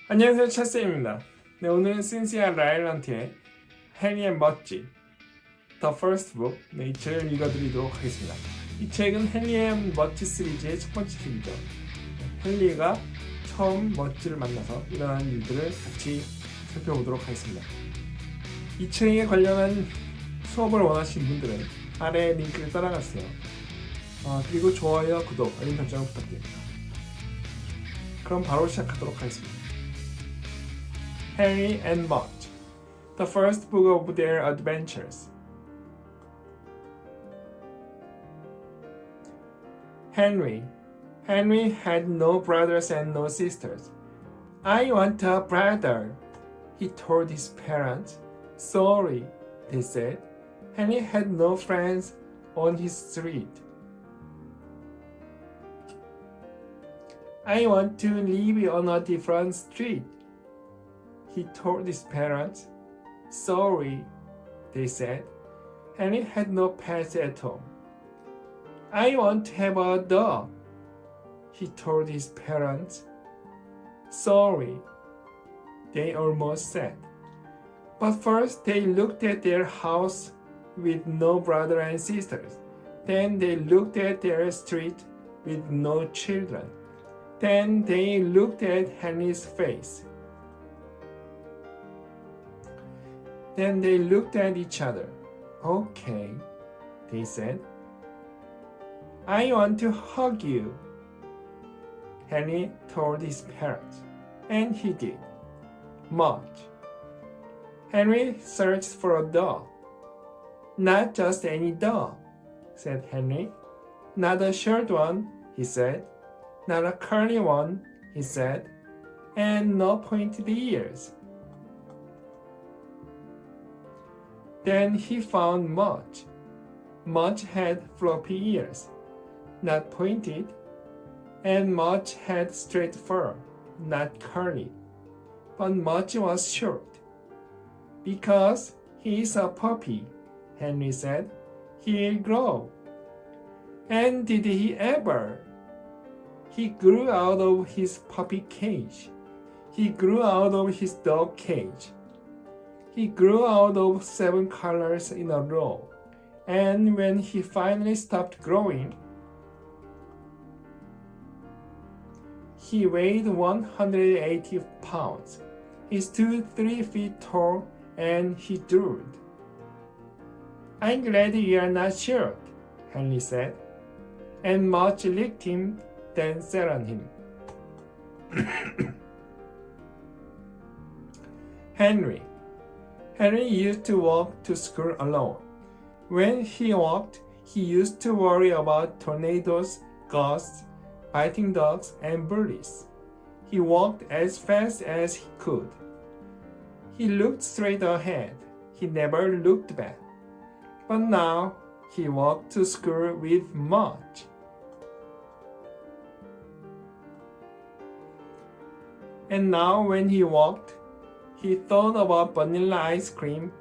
안녕하세요, 찰쌤입니다. 네, 오늘은 신시아 라일런트의 헨리의 멋지 The First Book 이 책을 읽어드리도록 하겠습니다. 이 책은 헨리의 멋지 시리즈의 첫 번째 책이죠. 헨리가 처음 멋지를 만나서 일어난 일들을 같이 살펴보도록 하겠습니다. 이 책에 관련한 수업을 원하시는 분들은 아래 링크를 따라가세요. 그리고 좋아요, 구독, 알림 설정을 부탁드립니다. 그럼 바로 시작하도록 하겠습니다. Henry and Mudge, the first book of their adventures. Henry had no brothers and no sisters. I want a brother, he told his parents. Sorry, they said. Henry had no friends on his street. I want to live on a different street, he told his parents. Sorry, they said. Henry had no pets at home. I want to have a dog, he told his parents. Sorry, they almost said. But first they looked at their house with no brother and sisters. Then they looked at their street with no children. Then they looked at Henry's face. Then they looked at each other. Okay, they said. I want to hug you, Henry told his parents. And he did. Much. Henry searched for a dog. Not just any dog, said Henry. Not a short one, he said. Not a curly one, he said. And no pointed ears. Then he found Mudge. Mudge had floppy ears, not pointed, and Mudge had straight fur, not curly. But Mudge was short. Because he is a puppy, Henry said. He'll grow. And did he ever? He grew out of his puppy cage. He grew out of his dog cage. He grew out of 7 colors in a row. And when he finally stopped growing, he weighed 180 pounds. He stood 3 feet tall and he drooled. I'm glad you are not short, Henry said. And Mudge licked him, then sat on him. Henry used to walk to school alone. When he walked, he used to worry about tornadoes, ghosts, biting dogs, and bullies. He walked as fast as he could. He looked straight ahead. He never looked back. But now he walked to school with Mudge. And now when he walked, he thought about vanilla ice cream,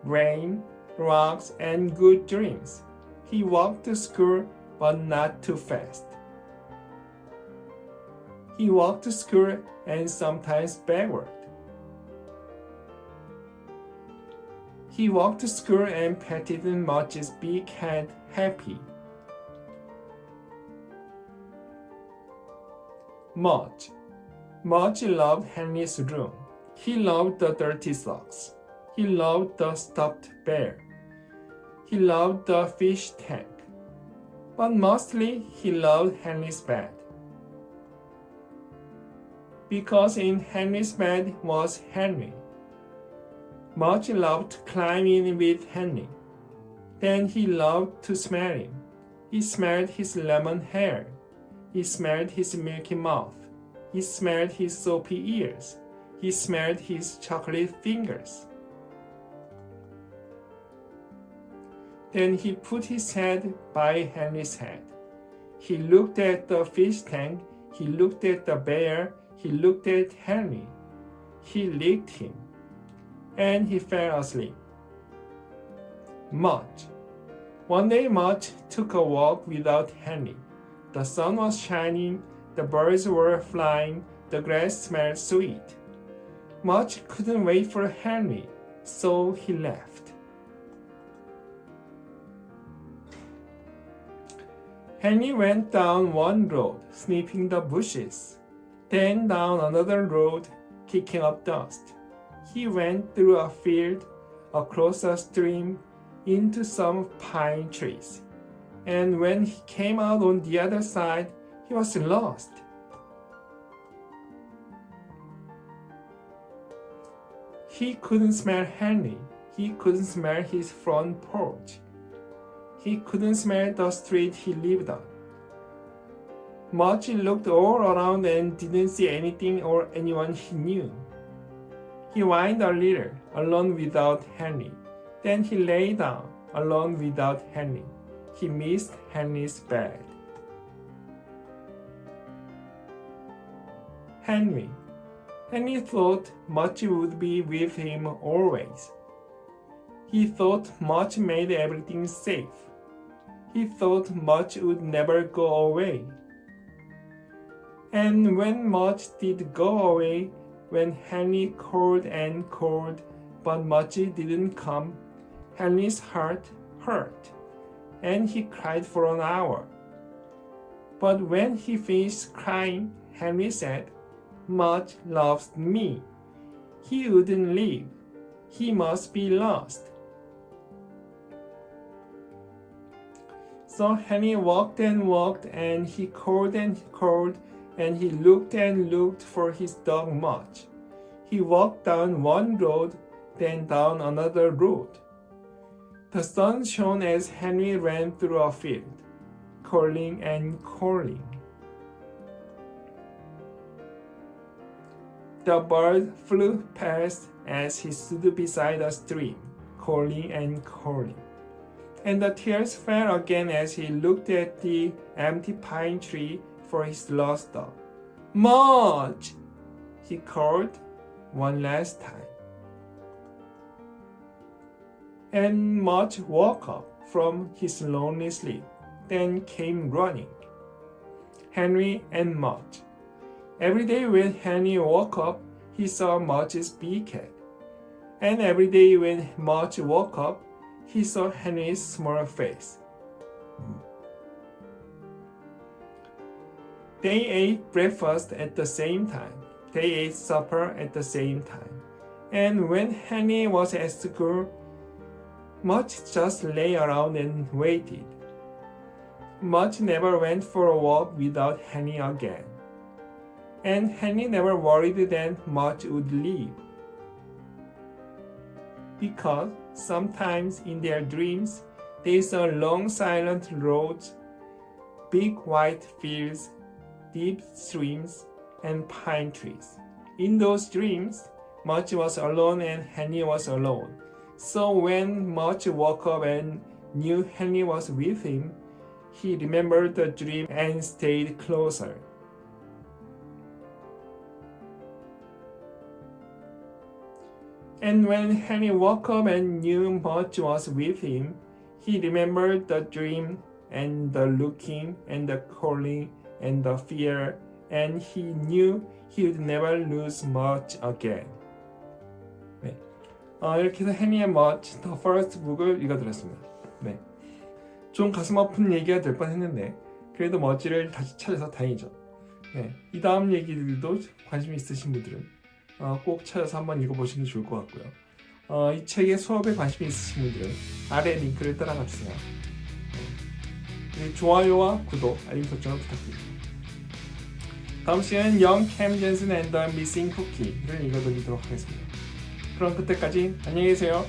rain, rocks, and good dreams. He walked to school, but not too fast. He walked to school and sometimes backward. He walked to school and patted Mudge's big head happy. Mudge loved Henry's room. He loved the dirty socks. He loved the stuffed bear. He loved the fish tank. But mostly he loved Henry's bed. Because in Henry's bed was Henry. Mudge loved to climb in with Henry. Then he loved to smell him. He smelled his lemon hair. He smelled his milky mouth. He smelled his soapy ears. He smelled his chocolate fingers. Then he put his head by Henry's head. He looked at the fish tank. He looked at the bear. He looked at Henry. He licked him. And he fell asleep. Mudge. One day Mudge took a walk without Henry. The sun was shining, the birds were flying, the grass smelled sweet. Mudge couldn't wait for Henry, so he left. Henry went down one road, sniffing the bushes, then down another road, kicking up dust. He went through a field, across a stream, into some pine trees. And when he came out on the other side, he was lost. He couldn't smell Henry. He couldn't smell his front porch. He couldn't smell the street he lived on. Mudge looked all around and didn't see anything or anyone he knew. He whined a little, alone without Henry. Then he lay down, alone without Henry. He missed Henry's bed. Henry thought Mudge would be with him always. He thought Mudge made everything safe. He thought Mudge would never go away. And when Mudge did go away, when Henry called and called, but Mudge didn't come, Henry's heart hurt, and he cried for an hour. But when he finished crying, Henry said, "Mudge loves me. He wouldn't leave. He must be lost." So Henry walked and walked, and he called and called, and he looked and looked for his dog Mudge. He walked down one road, then down another road. The sun shone as Henry ran through a field, calling and calling. The bird flew past as he stood beside a stream, calling and calling. And the tears fell again as he looked at the empty pine tree for his lost dog. "Mudge!" he called one last time. And Mudge woke up from his lonely sleep, then came running. Henry and Mudge. Every day when Henry woke up, he saw Mudge's big head. And every day when Mudge woke up, he saw Henry's small face. They ate breakfast at the same time. They ate supper at the same time. And when Henry was at school, Mudge just lay around and waited. Mudge never went for a walk without Henry again. And Henry never worried that Mudge would leave. Because sometimes in their dreams, they saw long silent roads, big white fields, deep streams, and pine trees. In those dreams, Mudge was alone and Henry was alone. So when Mudge woke up and knew Henry was with him, he remembered the dream and stayed closer. And when Henry woke up and knew Mudge was with him, he remembered the dream and the looking and the calling and the fear, and he knew he would never lose Mudge again. 네. 이렇게 해서 Henry의 Mudge the First Book을 읽어드렸습니다. 네. 좀 가슴 아픈 얘기가 될 뻔했는데 그래도 Mudge를 다시 찾아서 다행이죠. 네. 이 다음 얘기들도 관심 있으신 분들은 꼭 찾아서 한번 읽어보시는 게 좋을 것 같고요. 이 책에 수업에 관심이 있으신 분들은 아래 링크를 따라가 주세요. 그리고 좋아요와 구독, 알림 설정을 부탁드립니다. 다음 시간은 Young Cam Jensen and the Missing Cookie를 읽어드리도록 하겠습니다. 그럼 그때까지 안녕히 계세요.